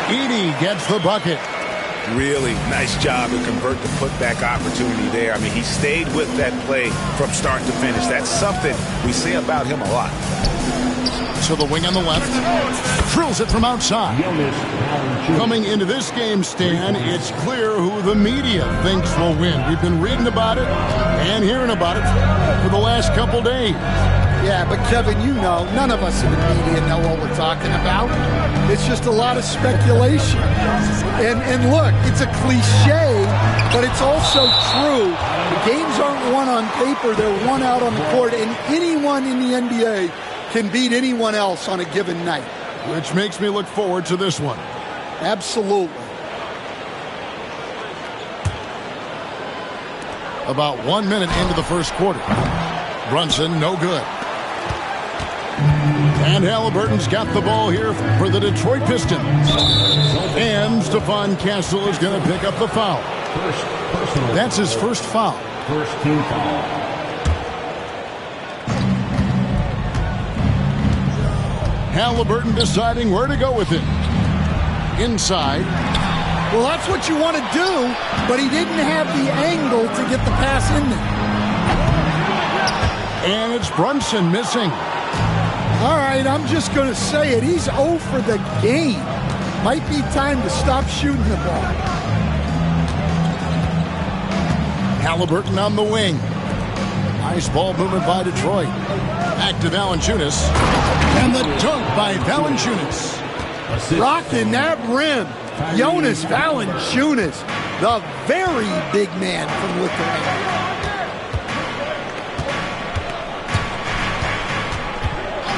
Edey gets the bucket. Really nice job to convert the putback opportunity there. I mean, he stayed with that play from start to finish. That's something we say about him a lot. To the wing on the left. Drills it from outside. Coming into this game, Stan, it's clear who the media thinks will win. We've been reading about it and hearing about it for the last couple days. Yeah, but Kevin, you know, none of us in the media know what we're talking about. It's just a lot of speculation. And look, it's a cliche, but it's also true. The games aren't won on paper, they're won out on the court, and anyone in the NBA can beat anyone else on a given night. Which makes me look forward to this one. Absolutely. About 1 minute into the first quarter. Brunson, no good. And Halliburton's got the ball here for the Detroit Pistons. And Stephon Castle is going to pick up the foul. That's his first foul. First team foul. Halliburton deciding where to go with it. Inside. Well, that's what you want to do, but he didn't have the angle to get the pass in there. And it's Brunson missing. All right, I'm just going to say it. He's 0 for the game. Might be time to stop shooting the ball. Halliburton on the wing. Nice ball movement by Detroit. Back to Valanciunas. And the dunk by Valanciunas. Rocking that rim. Jonas Valanciunas, the very big man from Lithuania.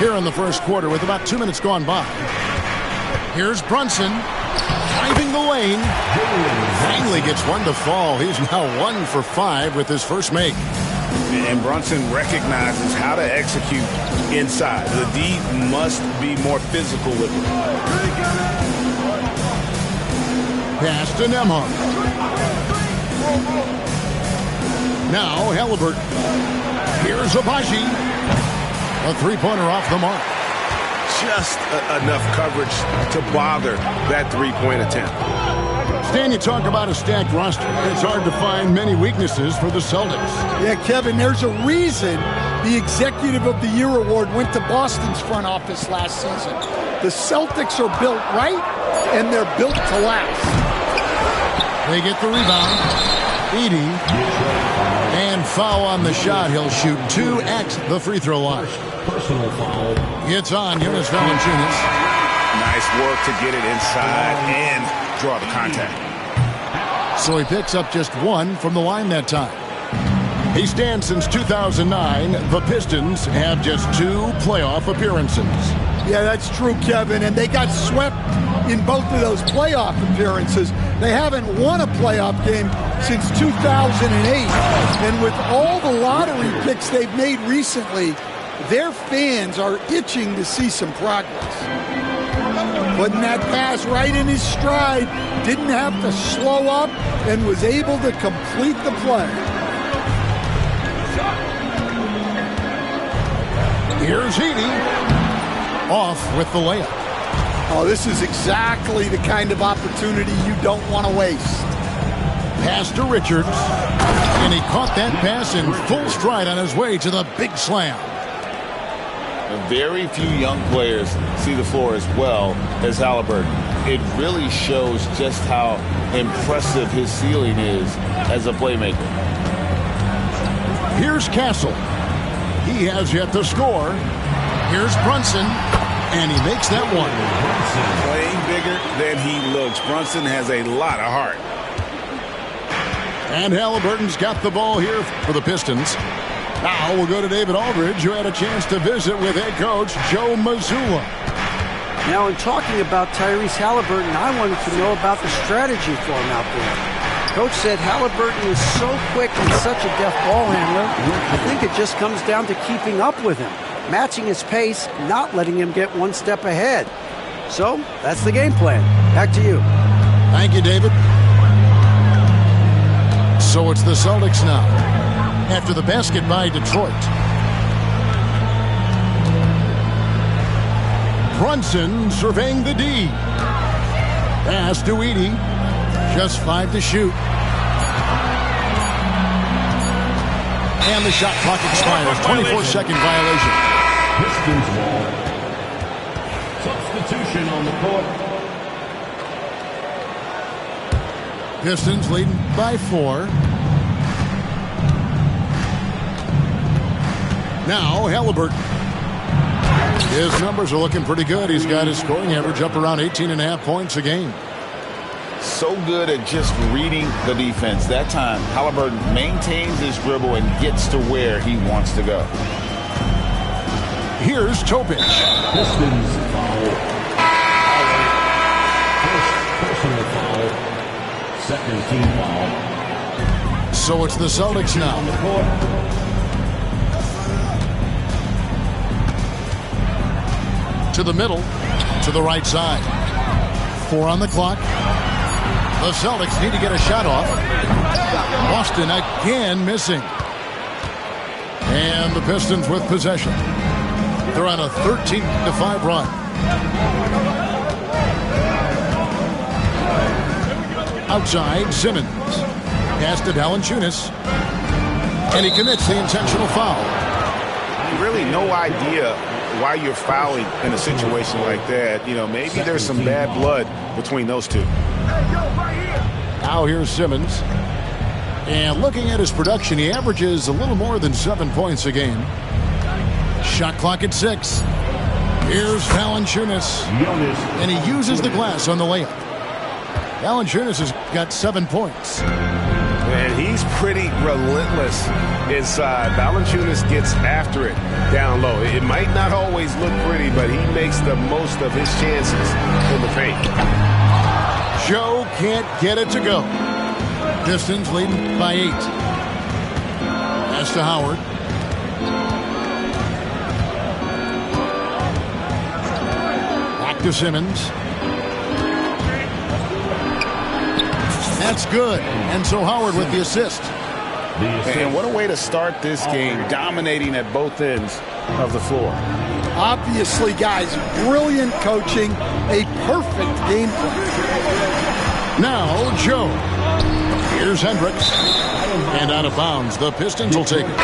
Here in the first quarter with about 2 minutes gone by. Here's Brunson driving the lane. Finally gets one to fall. He's now 1 for 5 with his first make. And Brunson recognizes how to execute inside. The D must be more physical with it. Pass to Nembhard. Now Halliburton. Here's Abaji. A three-pointer off the mark. Just enough coverage to bother that three-point attempt. Stan, you talk about a stacked roster. It's hard to find many weaknesses for the Celtics. Yeah, Kevin, there's a reason the Executive of the Year award went to Boston's front office last season. The Celtics are built right, and they're built to last. They get the rebound. Edey. And foul on the shot. He'll shoot 2 at the free throw line. Personal foul. It's on Jonas Valanciunas. Nice work to get it inside and draw the contact. So he picks up just 1 from the line that time. He stands since 2009. The Pistons have just 2 playoff appearances. Yeah, that's true, Kevin. And they got swept in both of those playoff appearances. They haven't won a playoff game since 2008. And with all the lottery picks they've made recently, their fans are itching to see some progress. Putting that pass right in his stride, didn't have to slow up, and was able to complete the play. Here's Edey. Off with the layup. Oh, this is exactly the kind of opportunity you don't want to waste. Pass to Richards. And he caught that pass in full stride on his way to the big slam. Very few young players see the floor as well as Halliburton. It really shows just how impressive his ceiling is as a playmaker. Here's Castle. He has yet to score. Here's Brunson, and he makes that one. Playing bigger than he looks. Brunson has a lot of heart. And Halliburton's got the ball here for the Pistons. Now we'll go to David Aldridge, who had a chance to visit with head coach Joe Mazzulla. Now, in talking about Tyrese Halliburton, I wanted to know about the strategy for him out there. Coach said Halliburton is so quick and such a deft ball handler. I think it just comes down to keeping up with him, matching his pace, not letting him get one step ahead. So, that's the game plan. Back to you. Thank you, David. So it's the Celtics now, after the basket by Detroit. Brunson surveying the D. Pass to Edey. Just 5 to shoot. And the shot clock expires. 24-second violation. Pistons ball. Substitution on the court. Pistons leading by 4. Now Halliburton. His numbers are looking pretty good. He's got his scoring average up around 18.5 points a game. So good at just reading the defense. That time, Halliburton maintains his dribble and gets to where he wants to go. Here's Topic. Pistons foul. First personal foul. Second team foul. So it's the Celtics now. On the court. To the middle, to the right side. 4 on the clock. The Celtics need to get a shot off. Boston again missing. And the Pistons with possession. They're on a 13-5 run. Outside, Simmons. Pass to Valanciunas. And he commits the intentional foul. Really no idea why you're fouling in a situation like that. You know, maybe there's some bad blood between those two. Now here's Simmons. And looking at his production, he averages a little more than 7 points a game. Shot clock at 6. Here's Valanciunas. And he uses the glass on the layup. Valanciunas has got 7 points. And he's pretty relentless inside. Valanciunas gets after it down low. It might not always look pretty, but he makes the most of his chances in the paint. Joe can't get it to go. Pistons leading by 8. Pass to Howard. Back to Simmons. That's good. And so Howard with the assist. And what a way to start this game, dominating at both ends of the floor. Obviously, guys, brilliant coaching, a perfect game plan. Now, Joe. Here's Hendricks. And out of bounds, the Pistons will take it.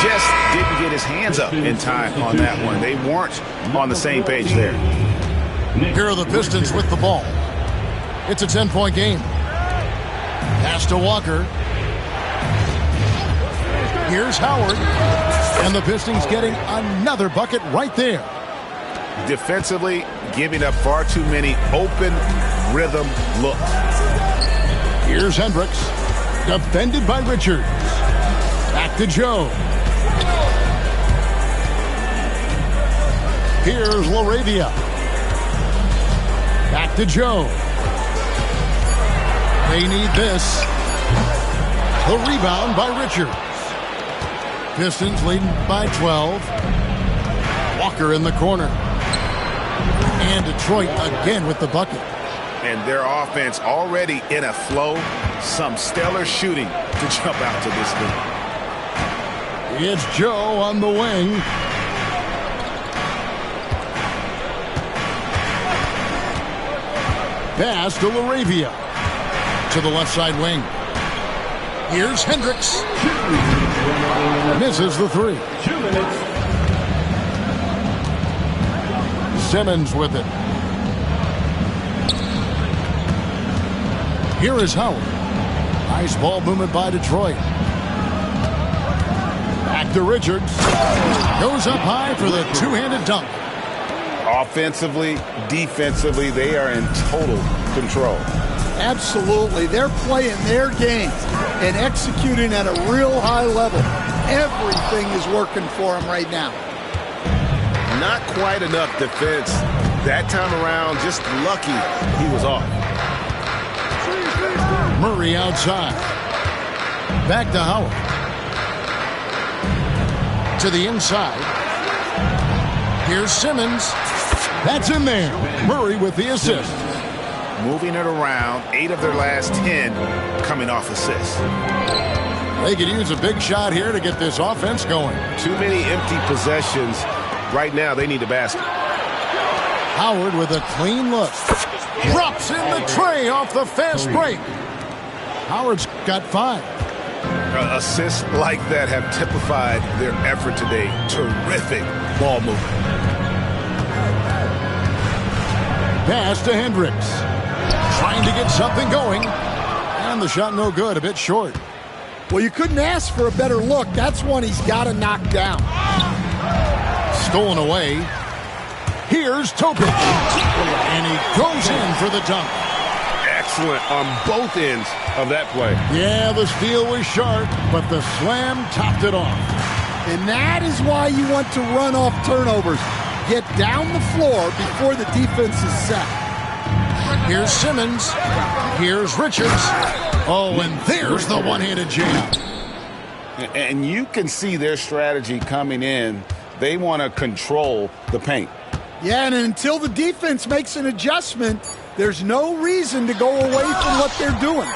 Just didn't get his hands up in time on that one. They weren't on the same page there. Here are the Pistons with the ball. It's a 10-point game. Pass to Walker. Here's Howard. And the Pistons getting another bucket right there. Defensively, giving up far too many open rhythm looks. Here's Hendricks. Defended by Richards. Back to Joe. Here's Laravia. Back to Joe. They need this. The rebound by Richards. Pistons leading by 12. Walker in the corner. And Detroit again with the bucket. And their offense already in a flow. Some stellar shooting to jump out to this lead. It's Joe on the wing. Pass to Laravia. To the left side wing. Here's Hendricks. Misses the 3. 2 minutes. Simmons with it. Here is Howard. Nice ball movement by Detroit. Back to Richards. Goes up high for the two-handed dunk. Offensively, defensively, they are in total control. Absolutely. They're playing their game and executing at a real high level. Everything is working for them right now. Not quite enough defense that time around. Just lucky he was off. Murray outside. Back to Howard. To the inside. Here's Simmons. That's in there. Murray with the assist. Moving it around. 8 of their last 10 coming off assists. They could use a big shot here to get this offense going. Too many empty possessions. Right now, they need the basket. Howard with a clean look. Drops in the tray off the fast break. Howard's got 5. Assists like that have typified their effort today. Terrific ball movement. Pass to Hendricks. Trying to get something going. And the shot no good, a bit short. Well, you couldn't ask for a better look. That's one he's got to knock down. Stolen away. Here's Topic. And he goes in for the dunk. Excellent on both ends of that play. Yeah, the steal was sharp, but the slam topped it off. And that is why you want to run off turnovers. Get down the floor before the defense is set. Here's Simmons. Here's Richards. Oh, and there's the one-handed jam. And you can see their strategy coming in. They want to control the paint. Yeah, and until the defense makes an adjustment, there's no reason to go away from what they're doing.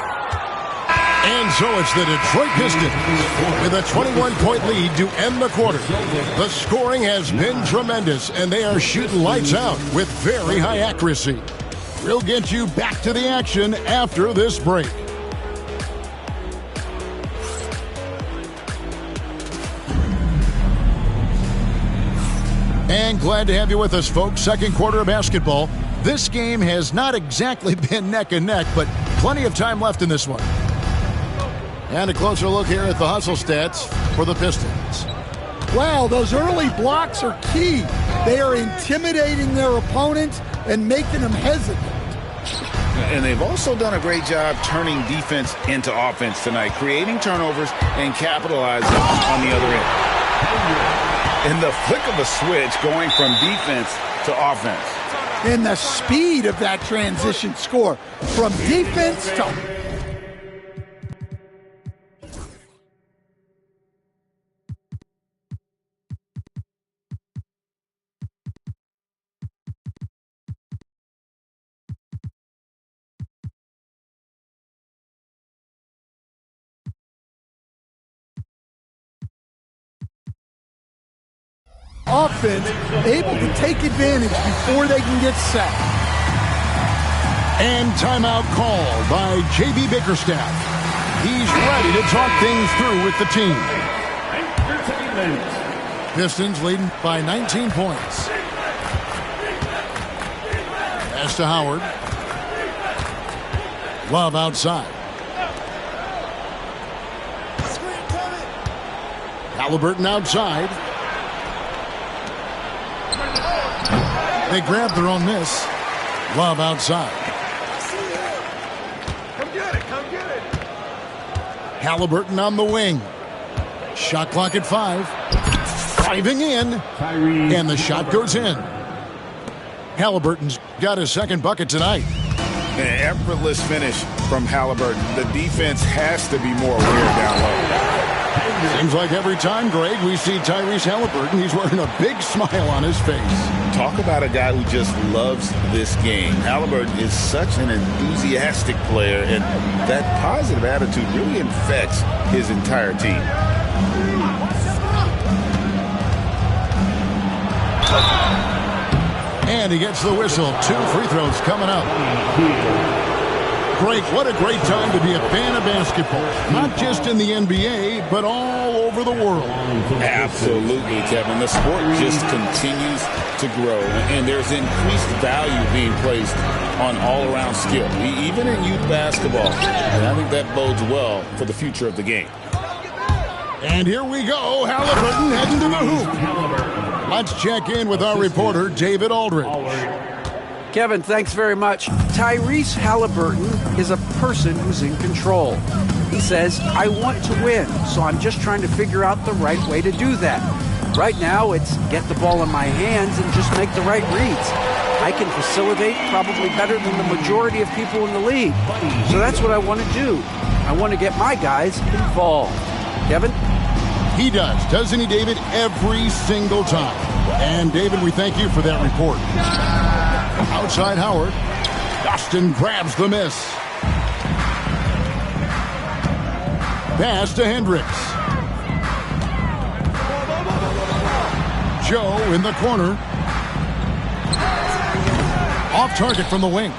And so it's the Detroit Pistons with a 21-point lead to end the quarter. The scoring has been tremendous, and they are shooting lights out with very high accuracy. We'll get you back to the action after this break. And glad to have you with us, folks. Second quarter of basketball. This game has not exactly been neck and neck, but plenty of time left in this one. And a closer look here at the hustle stats for the Pistons. Wow, those early blocks are key. They are intimidating their opponents and making them hesitant. And they've also done a great job turning defense into offense tonight, creating turnovers and capitalizing on the other end. In the flick of a switch, going from defense to offense. And the speed of that transition score from defense to... offense, able to take advantage before they can get set. And timeout called by J.B. Bickerstaff. He's ready to talk things through with the team. Pistons leading by 19 points. Pass to Howard. Love outside. Halliburton outside. They grab their own miss. Love outside. Come get it, come get it. Halliburton on the wing. Shot clock at 5. Driving in. And the shot goes in. Halliburton's got his second bucket tonight. An effortless finish from Halliburton. The defense has to be more aware down low. Seems like every time, Greg, we see Tyrese Halliburton, he's wearing a big smile on his face. Talk about a guy who just loves this game. Halliburton is such an enthusiastic player, and that positive attitude really infects his entire team. And he gets the whistle. 2 free throws coming up. Greg, what a great time to be a fan of basketball. Not just in the NBA, but all over the world. Absolutely, Kevin. The sport just continues to grow, and there's increased value being placed on all-around skill, even in youth basketball. And I think that bodes well for the future of the game. And here we go. Halliburton heading to the hoop. Let's check in with our reporter, David Aldridge. Kevin, thanks very much. Tyrese Halliburton is a person who's in control. He says, I want to win, so I'm just trying to figure out the right way to do that. Right now, it's get the ball in my hands and just make the right reads. I can facilitate probably better than the majority of people in the league. So that's what I want to do. I want to get my guys involved. Kevin? He does, doesn't he, David? Every single time. And, David, we thank you for that report. Outside Howard. Austin grabs the miss. Pass to Hendricks. Joe in the corner. Off target from the wing.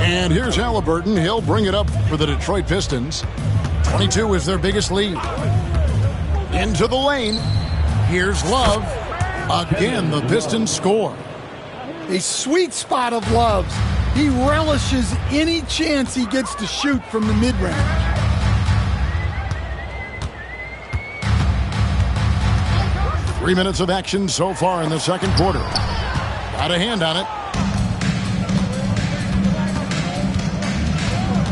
And here's Halliburton. He'll bring it up for the Detroit Pistons. 22 is their biggest lead. Into the lane. Here's Love. Again, the Pistons score. A sweet spot of Love's. He relishes any chance he gets to shoot from the mid-range. Three minutes of action so far in the second quarter. Got a hand on it.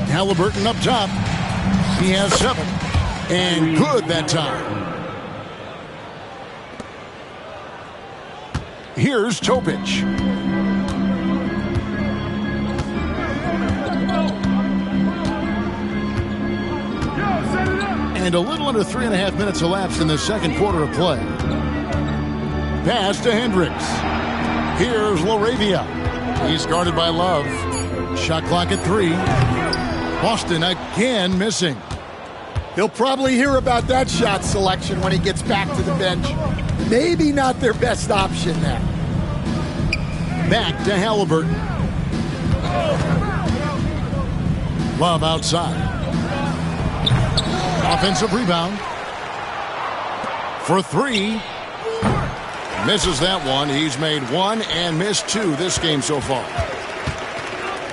Halliburton up top. He has 7. And good that time. Here's Topic. And a little under 3.5 minutes elapsed in the second quarter of play. Pass to Hendricks. Here's LaRavia. He's guarded by Love. Shot clock at 3. Boston again missing. He'll probably hear about that shot selection when he gets back to the bench. Maybe not their best option now. Back to Halliburton. Love outside. Offensive rebound. For 3. Misses that one. He's made 1 and missed 2 this game so far.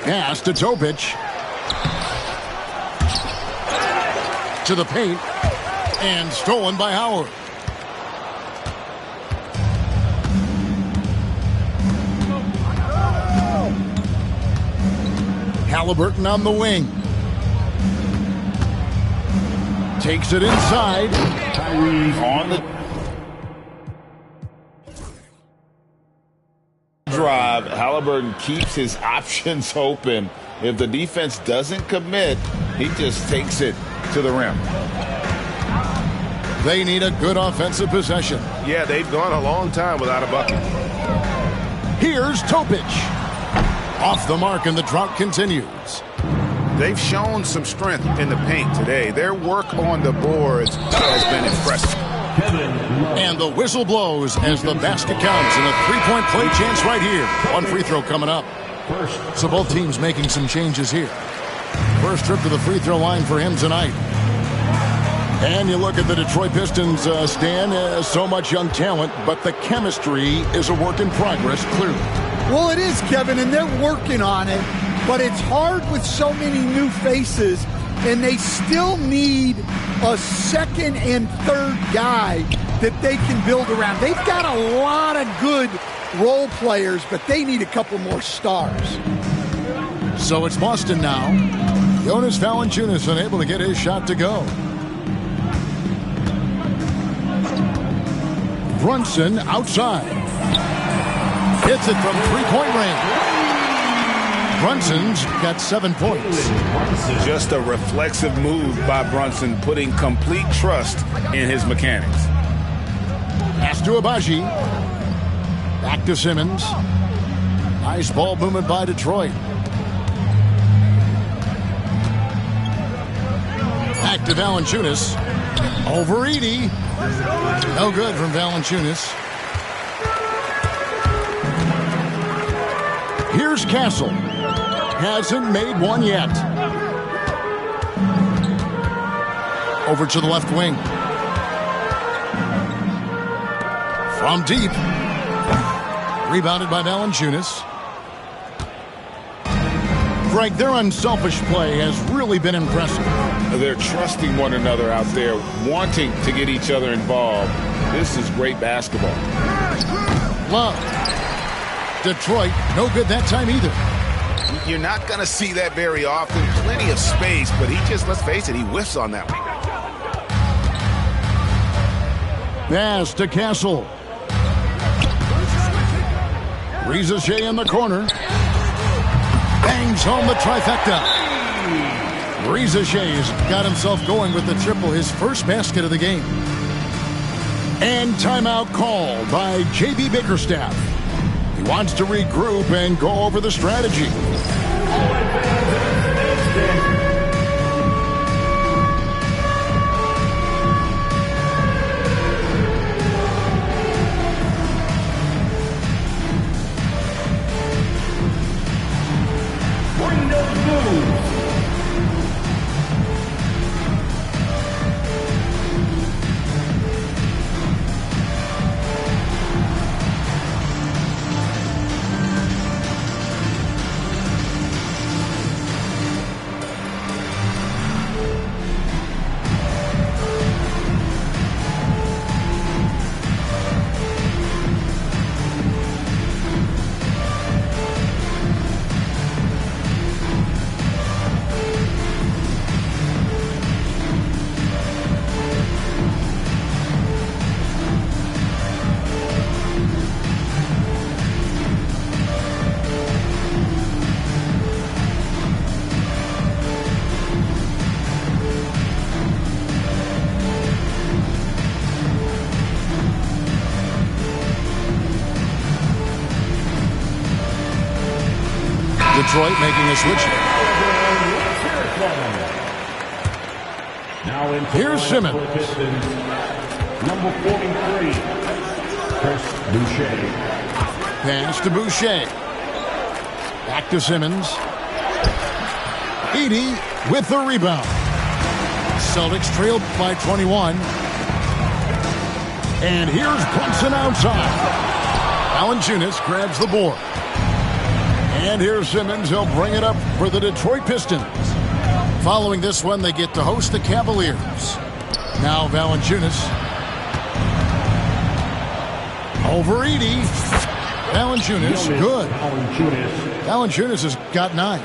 Pass to Topic. To the paint. And stolen by Howard. Halliburton on the wing. Takes it inside. On the drive, Halliburton keeps his options open. If the defense doesn't commit, he just takes it to the rim. They need a good offensive possession. Yeah, they've gone a long time without a bucket. Here's Topic. Off the mark, and the drought continues. They've shown some strength in the paint today. Their work on the boards has been impressive. And the whistle blows as the basket counts, and a three-point play chance right here. One free throw coming up. So both teams making some changes here. First trip to the free throw line for him tonight. And you look at the Detroit Pistons, Stan, so much young talent, but the chemistry is a work in progress, clearly. Well, it is, Kevin, and they're working on it, but it's hard with so many new faces, and they still need a second and third guy that they can build around. They've got a lot of good role players, but they need a couple more stars. So it's Boston now. Jonas Valanciunas unable to get his shot to go. Brunson outside. Hits it from three-point range. Brunson's got 7 points. Just a reflexive move by Brunson, putting complete trust in his mechanics. Pass to Abaji. Back to Simmons. Nice ball movement by Detroit. Back to Valanciunas. Over Edey. No good from Valanciunas. Here's Castle. Hasn't made one yet. Over to the left wing. From deep. Rebounded by Valanciunas. Greg, their unselfish play has really been impressive. They're trusting one another out there, wanting to get each other involved. This is great basketball. Love. Detroit, no good that time either. You're not going to see that very often. Plenty of space, but he just, let's face it, he whiffs on that one. Pass to Castle. Riza in the corner. Bangs home the trifecta. Riza-Shay's got himself going with the triple, his first basket of the game. And timeout called by J.B. Bickerstaff. He wants to regroup and go over the strategy. Detroit making a switch. Now in Here's Simmons. Number 43, Chris Boucher. Pass to Boucher. Back to Simmons. Edey with the rebound. Celtics trailed by 21. And here's Brunson outside. Valanciunas grabs the board. And here's Simmons. He'll bring it up for the Detroit Pistons. Following this one, they get to host the Cavaliers. Now Valanciunas. Over Edey. Valanciunas, good. Valanciunas has got 9.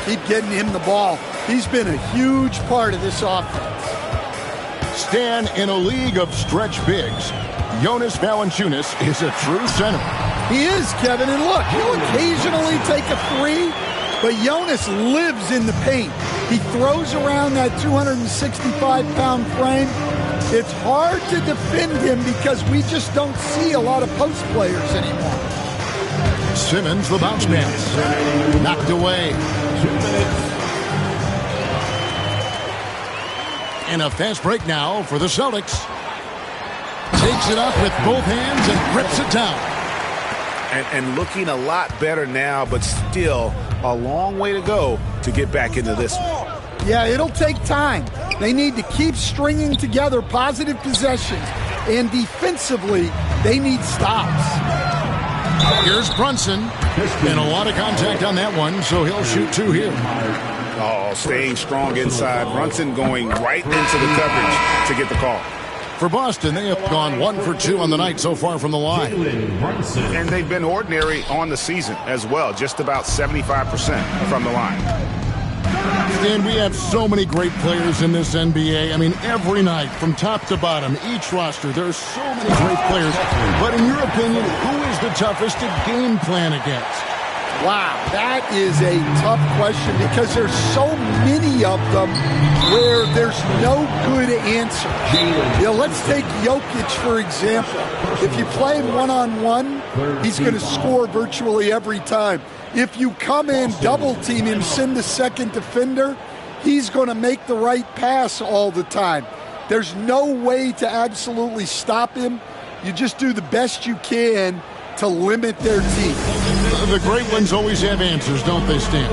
Keep getting him the ball. He's been a huge part of this offense. Stan, in a league of stretch bigs, Jonas Valanciunas is a true center. He is, Kevin. And look, he'll occasionally take a 3, but Jonas lives in the paint. He throws around that 265-pound frame. It's hard to defend him because we just don't see a lot of post players anymore. Simmons, the bounce pass. Knocked away. 2 minutes. And a fast break now for the Celtics. Takes it up with both hands and grips it down. And looking a lot better now, but still a long way to go to get back into this one. Yeah, it'll take time. They need to keep stringing together positive possessions. And defensively, they need stops. Here's Brunson. And a lot of contact on that one, so he'll shoot 2 here. Oh, staying strong inside. Brunson going right into the coverage to get the call. For Boston, they have gone 1 for 2 on the night so far from the line. And they've been ordinary on the season as well, just about 75% from the line. And we have so many great players in this NBA. I mean, every night, from top to bottom, each roster, there are so many great players. But in your opinion, who is the toughest to game plan against? Wow, that is a tough question because there's so many of them where there's no good answer. Let's take Jokic, for example. If you play him one-on-one, he's going to score virtually every time. If you come in, double-team him, send the second defender, he's going to make the right pass all the time. There's no way to absolutely stop him. You just do the best you can to limit their team. The great ones always have answers, don't they, Stan?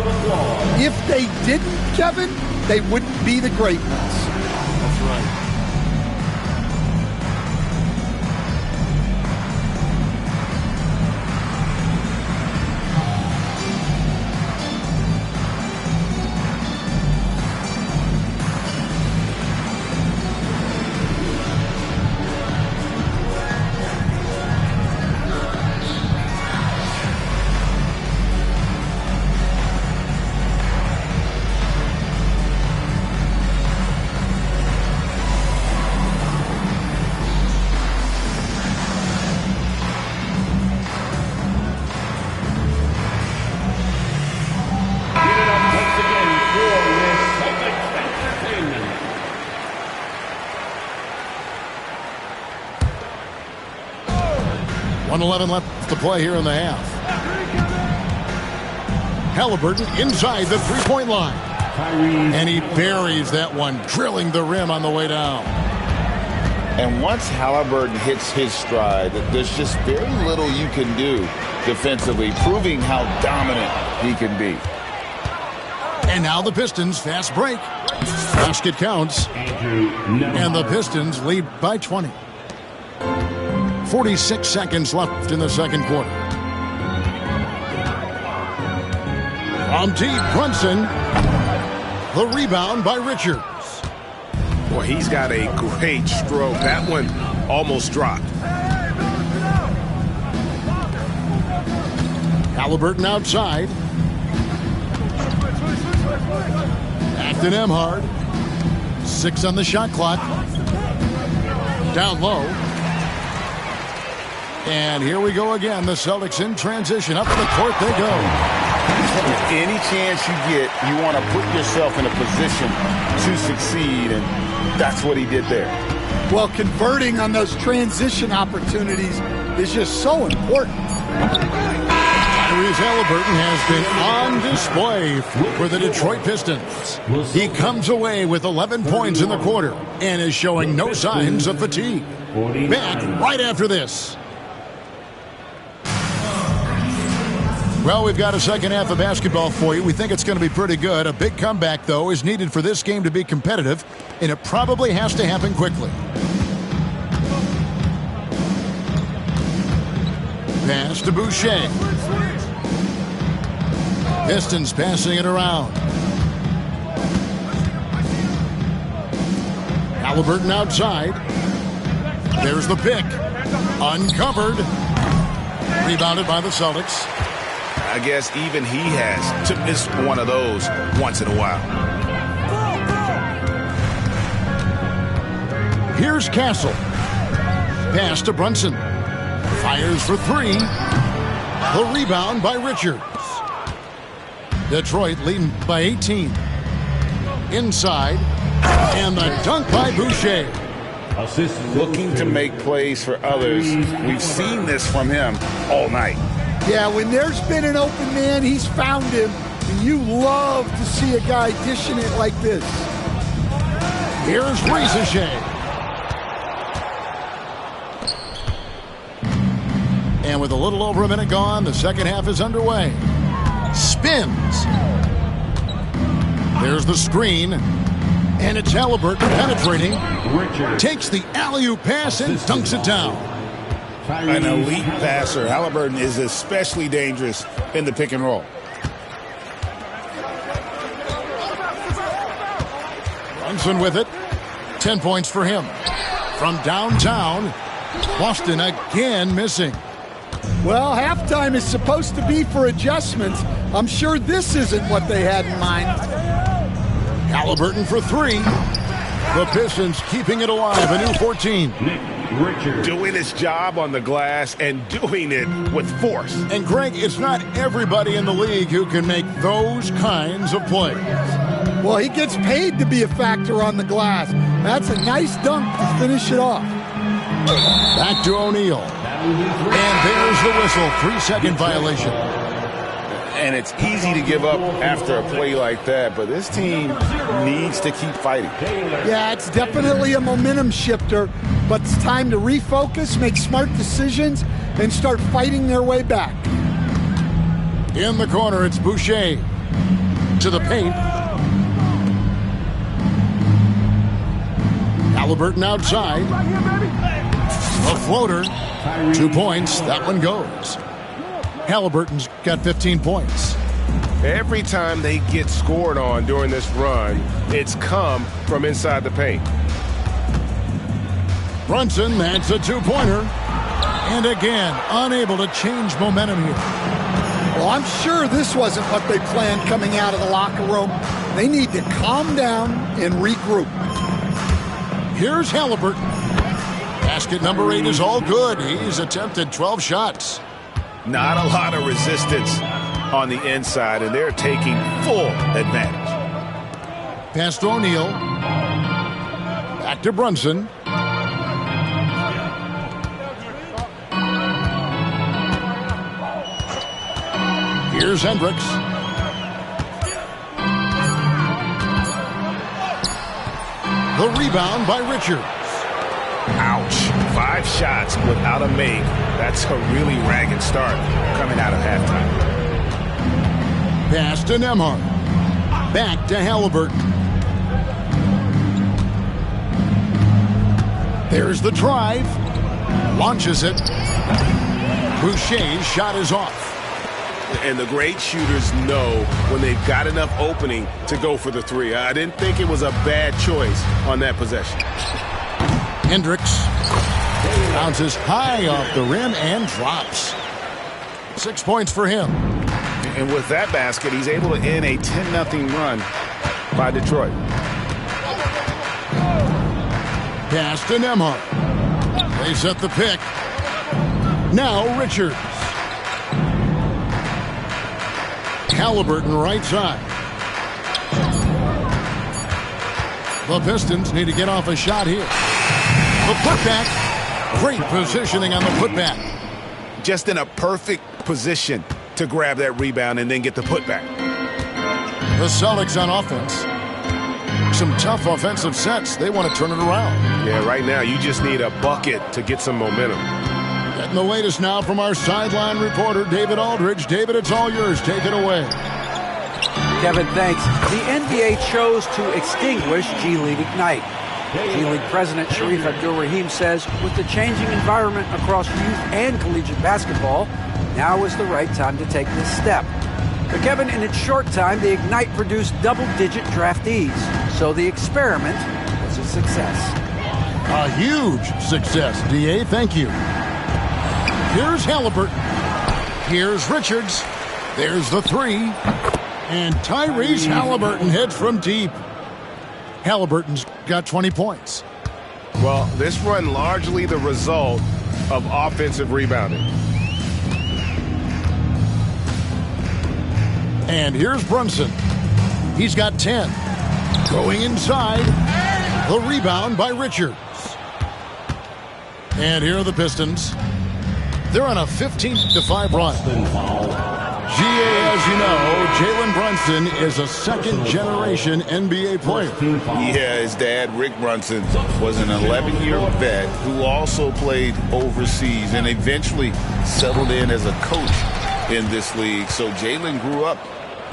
If they didn't, Kevin, they wouldn't be the great ones. That's right. Left to play here in the half. Halliburton inside the three-point line. And he buries that one, drilling the rim on the way down. And once Halliburton hits his stride, there's just very little you can do defensively, proving how dominant he can be. And now the Pistons, fast break. Basket counts. And the Pistons lead by 20. 46 seconds left in the second quarter. From deep, Brunson. The rebound by Richards. Boy, he's got a great stroke. That one almost dropped. Halliburton outside. Acton Emhard. 6 on the shot clock. Down low. And here we go again. The Celtics in transition. Up the court they go. Any chance you get, you want to put yourself in a position to succeed, and that's what he did there. Well, converting on those transition opportunities is just so important. Tyrese Halliburton has been on display for the Detroit Pistons. He comes away with 11 points in the quarter and is showing no signs of fatigue. Back right after this. Well, we've got a second half of basketball for you. We think it's going to be pretty good. A big comeback, though, is needed for this game to be competitive, and it probably has to happen quickly. Pass to Boucher. Pistons passing it around. Halliburton outside. There's the pick. Uncovered. Rebounded by the Celtics. I guess even he has to miss one of those once in a while. Here's Castle. Pass to Brunson. Fires for three. The rebound by Richards. Detroit leading by 18. Inside. And the dunk by Boucher. Looking to make plays for others. We've seen this from him all night. Yeah, when there's been an open man, he's found him. And you love to see a guy dishing it like this. Here's Rieseshay. And with a little over a minute gone, the second half is underway. Spins. There's the screen. And it's Halliburton penetrating. Takes the alley-oop pass and dunks it down. An elite passer. Halliburton is especially dangerous in the pick and roll. Brunson with it. 10 points for him. From downtown, Boston again missing. Well, halftime is supposed to be for adjustments. I'm sure this isn't what they had in mind. Halliburton for three. The Pistons keeping it alive. A new 14. Doing his job on the glass and doing it with force. And Greg, it's not everybody in the league who can make those kinds of plays. Well, he gets paid to be a factor on the glass. That's a nice dunk to finish it off. Back to O'Neal. And there's the whistle. 3-second violation. And it's easy to give up after a play like that, but this team needs to keep fighting. Yeah, it's definitely a momentum shifter, but it's time to refocus, make smart decisions, and start fighting their way back. In the corner, it's Boucher. To the paint. Halliburton outside. A floater. 2 points. That one goes. Halliburton's got 15 points. Every time they get scored on during this run, it's come from inside the paint. Brunson, that's a two-pointer. And again, unable to change momentum here. Well, I'm sure this wasn't what they planned coming out of the locker room. They need to calm down and regroup. Here's Halliburton. Basket number 8 is all good. He's attempted 12 shots. Not a lot of resistance on the inside, and they're taking full advantage. Pass to O'Neal. Back to Brunson. Here's Hendricks. The rebound by Richards. Ouch. 5 shots without a make. That's a really ragged start coming out of halftime. Pass to Nembhard. Back to Halliburton. There's the drive. Launches it. Boucher's shot is off. And the great shooters know when they've got enough opening to go for the three. I didn't think it was a bad choice on that possession. Hendricks bounces high off the rim and drops. 6 points for him. And with that basket, he's able to end a 10-0 run by Detroit. Pass to Nembhard. They set the pick. Now Richards. Halliburton right side. The Pistons need to get off a shot here. The putback. Great positioning on the putback. Just in a perfect position to grab that rebound and then get the putback. The Celtics on offense. Some tough offensive sets. They want to turn it around. Yeah, right now you just need a bucket to get some momentum. Getting the latest now from our sideline reporter, David Aldridge. David, it's all yours. Take it away. Kevin, thanks. The NBA chose to extinguish G League Ignite. G League President Sharif Abdul-Rahim says, with the changing environment across youth and collegiate basketball, now is the right time to take this step. But Kevin, in its short time, the Ignite produced double-digit draftees, so the experiment was a success. A huge success, D.A. Thank you. Here's Halliburton. Here's Richards. There's the three. And Tyrese Halliburton hits from deep. Halliburton's got 20 points. Well, this run largely the result of offensive rebounding. And here's Brunson. He's got 10. Going inside. The rebound by Richards. And here are the Pistons. They're on a 15-5 run. As you know, Jalen Brunson is a second-generation NBA player. Yeah, his dad, Rick Brunson, was an 11-year vet who also played overseas and eventually settled in as a coach in this league. So Jalen grew up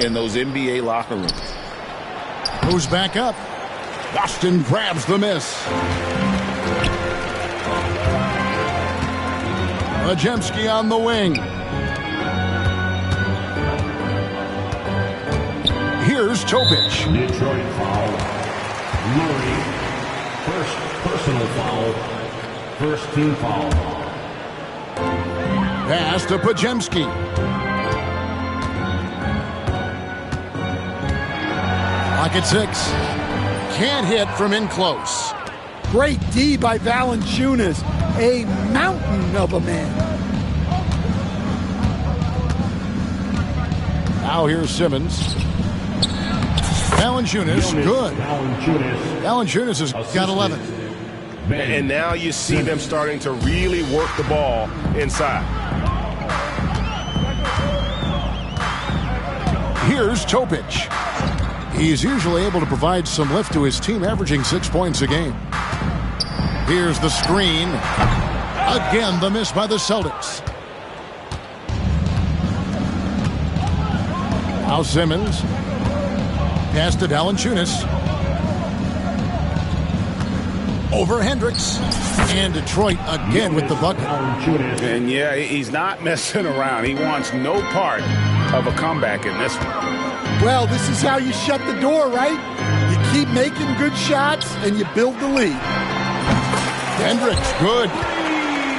in those NBA locker rooms. Moves back up. Boston grabs the miss. Majemski on the wing. Here's Topic. Detroit foul. Murray. First personal foul. First team foul. Pass to Majemski. Lock at 6. Can't hit from in close. Great D by Valanciunas. A mountain of a man. Now here's Simmons. Valanciunas, good. Valanciunas has got 11. And now you see them starting to really work the ball inside. Here's Topic. He's usually able to provide some lift to his team, averaging 6 points a game. Here's the screen. Again, the miss by the Celtics. Now Simmons. Pass to Valanciunas. Over Hendricks. And Detroit again with the bucket. And yeah, he's not messing around. He wants no part of a comeback in this one. Well, this is how you shut the door, right? You keep making good shots and you build the lead. Hendricks, good.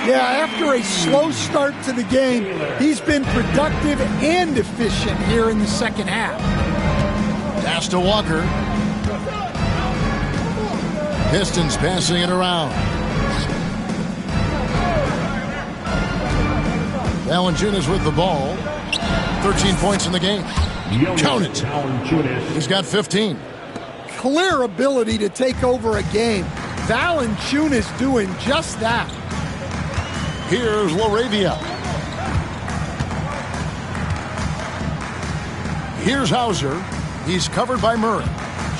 Yeah, after a slow start to the game, he's been productive and efficient here in the second half. Pass to Walker. Pistons passing it around. Valanciunas with the ball. 13 points in the game. Count it. He's got 15. Clear ability to take over a game. Valanciunas doing just that. Here's LaRavia. Here's Hauser. He's covered by Murray.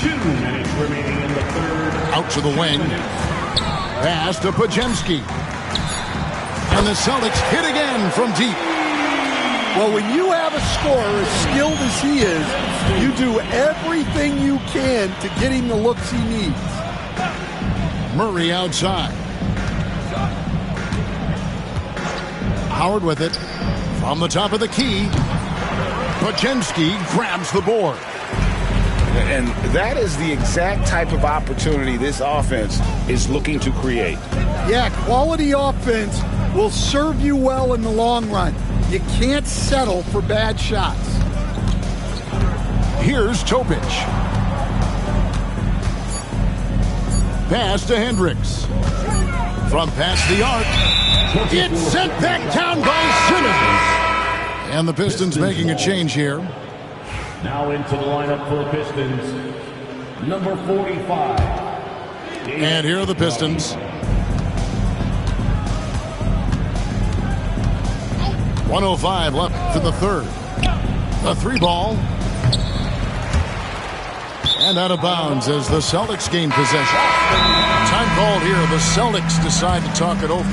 2 minutes remaining in the third. Out to the wing. Pass to Majemski. And the Celtics hit again from deep. Well, when you have a scorer as skilled as he is, you do everything you can to get him the looks he needs. Murray outside. Howard with it. From the top of the key. Majemski grabs the board. And that is the exact type of opportunity this offense is looking to create. Yeah, quality offense will serve you well in the long run. You can't settle for bad shots. Here's Topic. Pass to Hendricks. From past the arc. It's sent back down by Simmons. And the Pistons making a change here. Now into the lineup for the Pistons, number 45. And here are the Pistons. 1:05 left in the third. The 3 ball. And out of bounds as the Celtics gain possession. Time called here. The Celtics decide to talk it over.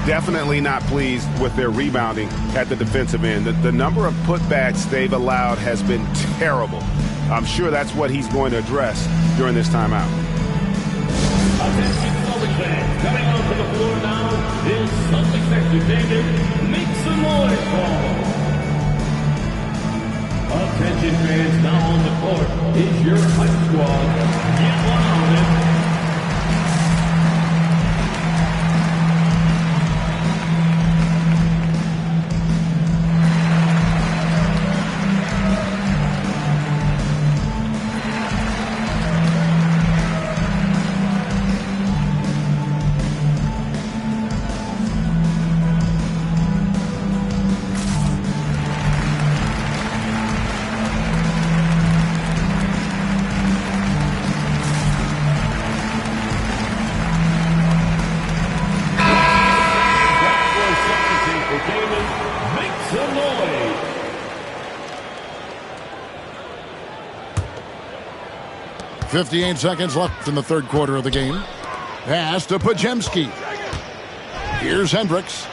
Definitely not pleased with their rebounding at the defensive end. The number of putbacks they've allowed has been terrible. I'm sure that's what he's going to address during this timeout. Attention Celtics fans, coming onto the floor now is Celtics section David. Make some noise for. Attention fans, now on the court is your hype squad. Get one on it. Make some noise. .58 seconds left in the third quarter of the game. Pass to Pajemski. Here's Hendricks.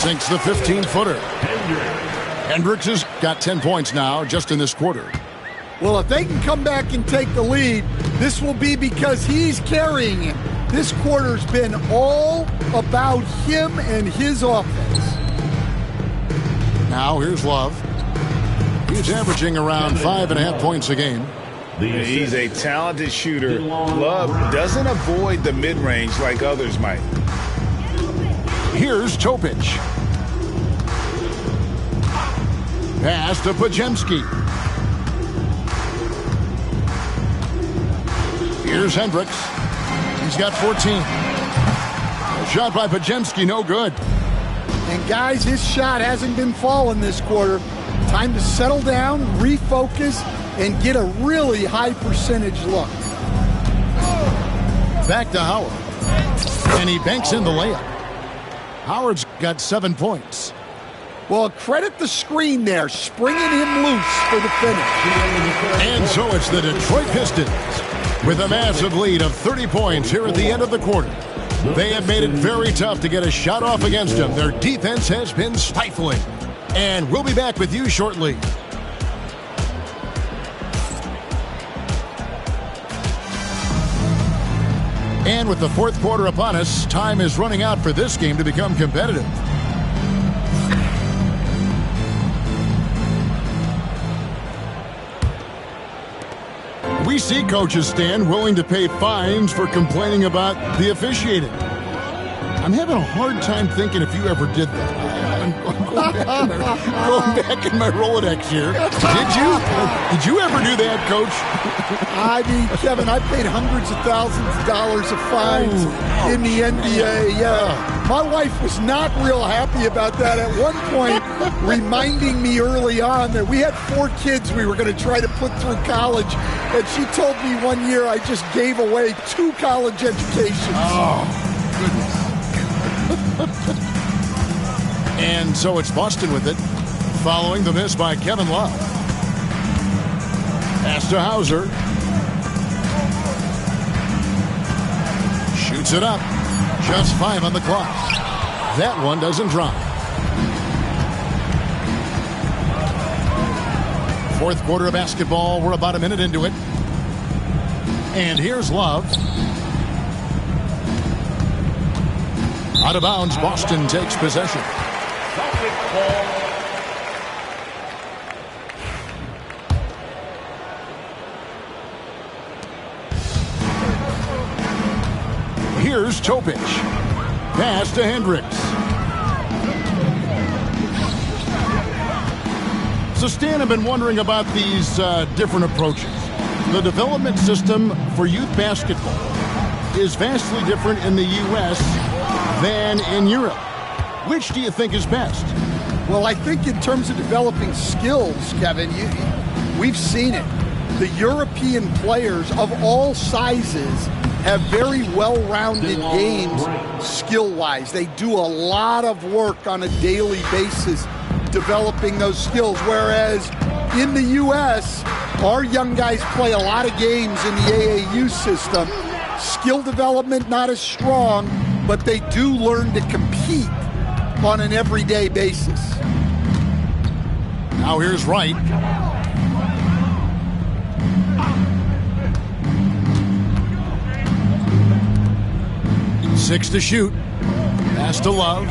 Sinks the 15-footer. Hendricks has got 10 points now just in this quarter. Well, if they can come back and take the lead, this will be because he's carrying it. This quarter's been all about him and his offense. Now here's Love. He's averaging around 5.5 points a game. He's a talented shooter. Love doesn't avoid the mid-range like others might. Here's Topic. Pass to Pajemski. Here's Hendricks. He's got 14. A shot by Pajemski, no good. And guys, his shot hasn't been falling this quarter. Time to settle down, refocus, and get a really high percentage look. Back to Howard. And he banks in the layup. Howard's got 7 points. Well, credit the screen there, springing him loose for the finish. And so it's the Detroit Pistons with a massive lead of 30 points here at the end of the quarter. They have made it very tough to get a shot off against them. Their defense has been stifling. And we'll be back with you shortly. And with the fourth quarter upon us, time is running out for this game to become competitive. We see coaches stand willing to pay fines for complaining about the officiating. I'm having a hard time thinking if you ever did that. I'm going back in my Rolodex here. Did you ever do that, Coach? I mean, Kevin, I paid hundreds of thousands of dollars of fines in the NBA. Yeah. My wife was not real happy about that at one point, reminding me early on that we had 4 kids we were going to try to put through college. And she told me one year I just gave away 2 college educations. Oh, goodness. And so it's Boston with it, following the miss by Kevin Love. Pass to Hauser. Shoots it up. Just 5 on the clock. That one doesn't drop. Fourth quarter of basketball. We're about a minute into it. And here's Love. Out of bounds, Boston takes possession. Here's Topic. Pass to Hendricks. So, Stan, I've been wondering about these different approaches. The development system for youth basketball is vastly different in the U.S. than in Europe. Which do you think is best? Well, I think in terms of developing skills, Kevin, we've seen it. The European players of all sizes have very well-rounded games skill-wise. They do a lot of work on a daily basis developing those skills, whereas in the U.S., our young guys play a lot of games in the AAU system. Skill development not as strong, but they do learn to compete on an everyday basis. Now here's Wright. Six to shoot. Pass to Love.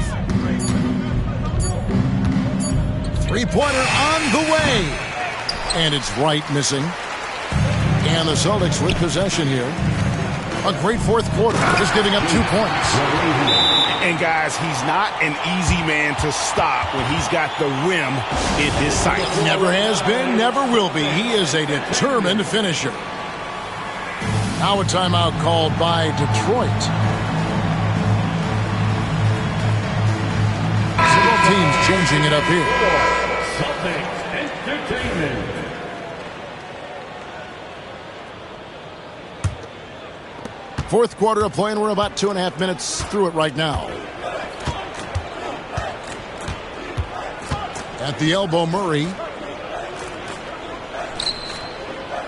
Three-pointer on the way. And it's Wright missing. And the Celtics with possession here. A great fourth quarter. Just giving up 2 points. And guys, he's not an easy man to stop when he's got the rim in his sights. Never has been, never will be. He is a determined finisher. Now a timeout called by Detroit. Several teams changing it up here. Celtics Entertainment. Fourth quarter of play, and we're about 2.5 minutes through it right now. At the elbow, Murray.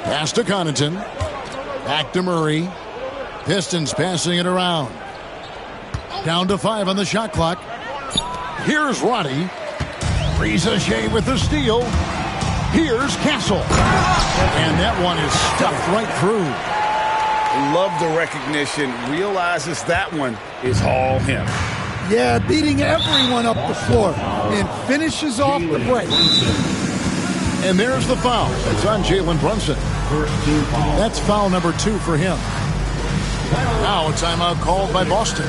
Pass to Connaughton. Back to Murray. Pistons passing it around. Down to 5 on the shot clock. Here's Roddy. Ricochet with the steal. Here's Castle. And that one is stuffed right through. Love the recognition. Realizes that one is all him. Yeah, beating everyone up the floor and finishes off the break. And there's the foul. It's on Jalen Brunson. That's foul number 2 for him. Now a timeout called by Boston.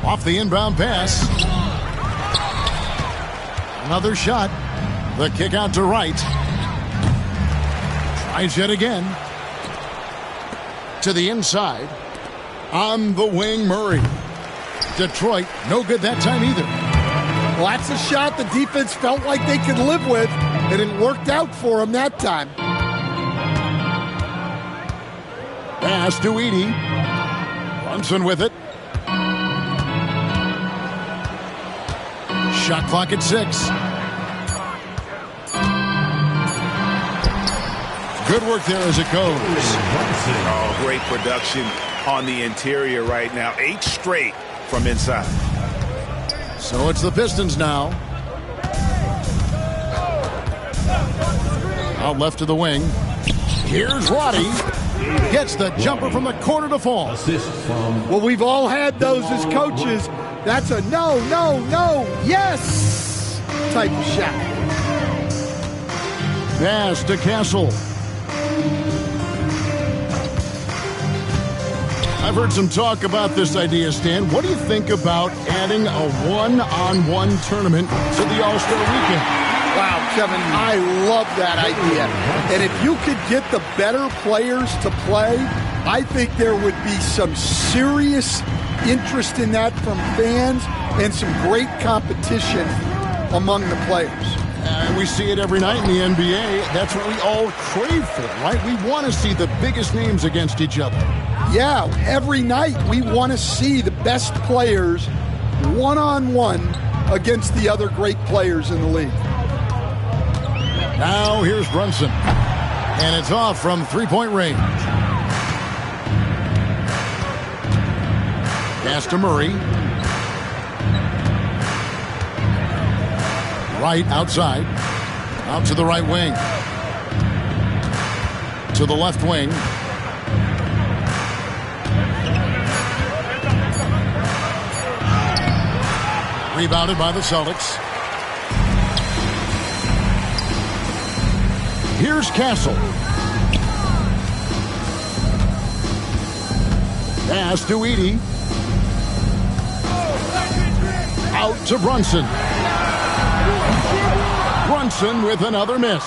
Off the inbound pass. Another shot. The kick out to Wright. Tries yet again. To the inside. On the wing, Murray. Detroit, no good that time either. Well, that's a shot the defense felt like they could live with, and it worked out for them that time. Pass to Edey. Brunson with it. Shot clock at 6. Good work there as it goes. Oh, great production on the interior right now. 8 straight from inside. So it's the Pistons now. Out left to the wing. Here's Roddy. Gets the jumper from the corner to fall. Well, we've all had those as coaches. That's a no, no, no, yes type of shot. Pass to Castle. I've heard some talk about this idea, Stan. What do you think about adding a one-on-one tournament to the All-Star Weekend? Wow, Kevin, I love that idea. And if you could get the better players to play, I think there would be some serious interest in that from fans and some great competition among the players. We see it every night in the NBA. That's what we all crave for, right? We want to see the biggest names against each other. Yeah, every night we want to see the best players one-on-one against the other great players in the league. Now here's Brunson. And it's off from three-point range. Pass to Murray. Right outside. Out to the right wing. To the left wing. Rebounded by the Celtics. Here's Castle. Pass to Edey. Out to Brunson. Brunson with another miss.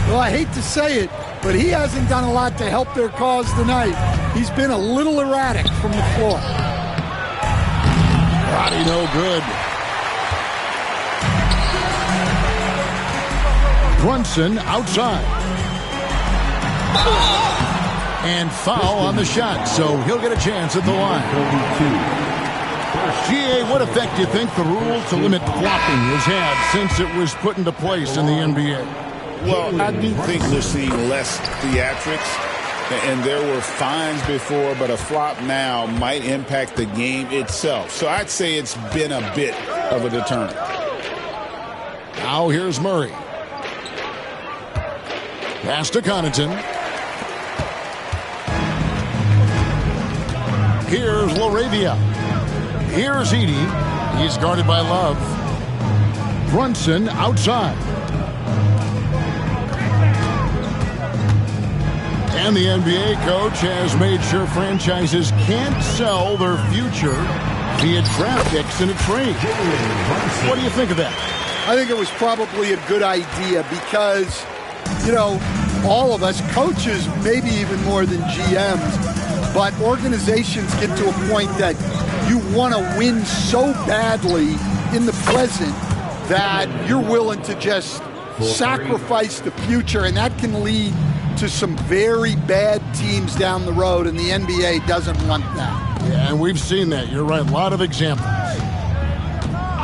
Well, I hate to say it, but he hasn't done a lot to help their cause tonight. He's been a little erratic from the floor. Body no good. Brunson outside. And foul on the shot, so he'll get a chance at the line. GA, what effect do you think the rule to limit flopping has had since it was put into place in the NBA? Well, I do think we're seeing less theatrics, and there were fines before, but a flop now might impact the game itself. So I'd say it's been a bit of a deterrent. Now here's Murray. Pass to Connaughton. Here's LaRavia. Here's Edey. He's guarded by Love. Brunson outside. And the NBA coach has made sure franchises can't sell their future via draft picks in a trade. What do you think of that? I think it was probably a good idea because, you know, all of us, coaches, maybe even more than GMs, but organizations get to a point that you want to win so badly in the present that you're willing to just sacrifice the future, and that can lead to some very bad teams down the road, and the NBA doesn't want that. Yeah, and we've seen that. You're right. A lot of examples.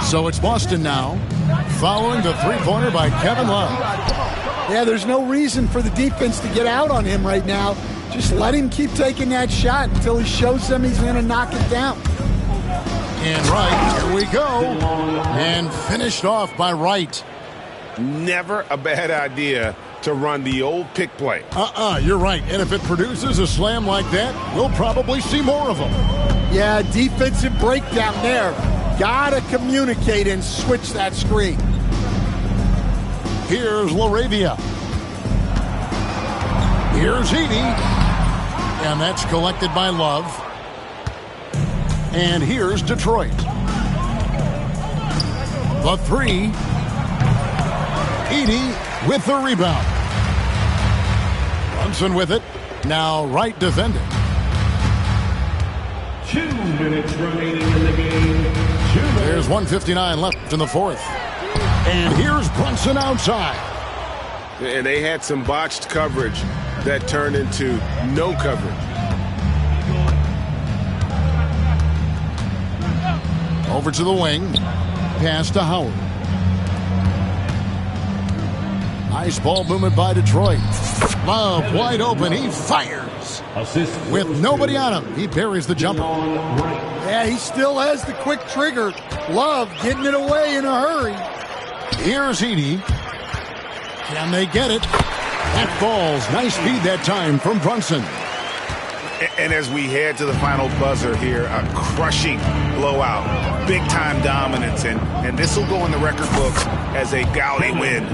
So it's Boston now, following the three-pointer by Kevin Love. Yeah, there's no reason for the defense to get out on him right now. Just let him keep taking that shot until he shows them he's going to knock it down. And Wright, here we go. And finished off by Wright. Never a bad idea to run the old pick play. You're right. And if it produces a slam like that, we'll probably see more of them. Yeah, defensive breakdown there. Gotta communicate and switch that screen. Here's LaRavia. Here's Edey. And that's collected by Love. And here's Detroit. The three. Edey with the rebound. Brunson with it. Now Wright defending. 2 minutes remaining in the game. There's 1:59 left in the fourth. And here's Brunson outside. And they had some botched coverage that turned into no coverage. Over to the wing. Pass to Howard. Nice ball movement by Detroit. Love wide open. He fires. With nobody on him, he buries the jumper. Yeah, he still has the quick trigger. Love getting it away in a hurry. Here's Edey. Can they get it? That falls. Nice feed that time from Brunson. And as we head to the final buzzer here, a crushing blowout, big-time dominance, and this will go in the record books as a gaudy win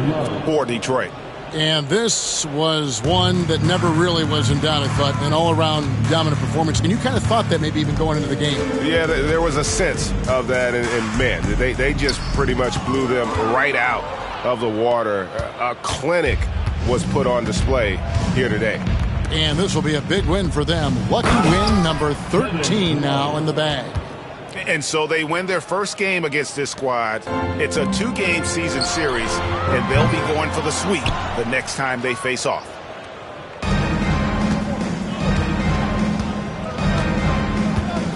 for Detroit. And this was one that never really was in doubt, I thought, an all-around dominant performance. And you kind of thought that maybe even going into the game. Yeah, there was a sense of that, and man, they just pretty much blew them right out of the water. A clinic was put on display here today. And this will be a big win for them. Lucky win number 13 now in the bag. And so they win their first game against this squad. It's a 2-game season series, and they'll be going for the sweep the next time they face off.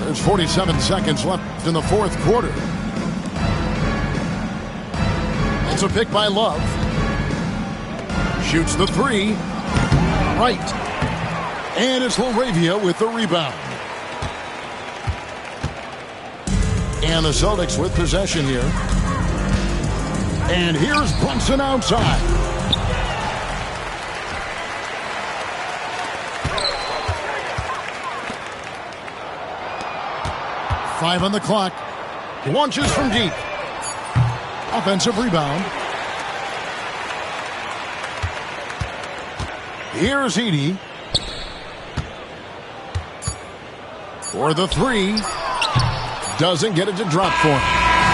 There's 47 seconds left in the fourth quarter. It's a pick by Love. Shoots the three. Right. And it's LaRavia with the rebound. And the Celtics with possession here. And here's Brunson outside. Five on the clock. Launches from deep. Offensive rebound. Here's Edey. For the three. Doesn't get it to drop for him.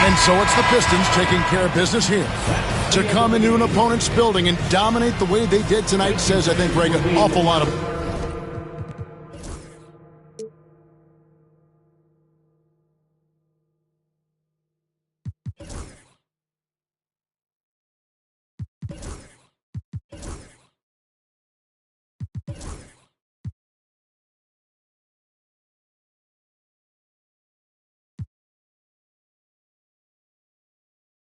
And so it's the Pistons taking care of business here. To come into an opponent's building and dominate the way they did tonight says, I think, Greg, an awful lot of...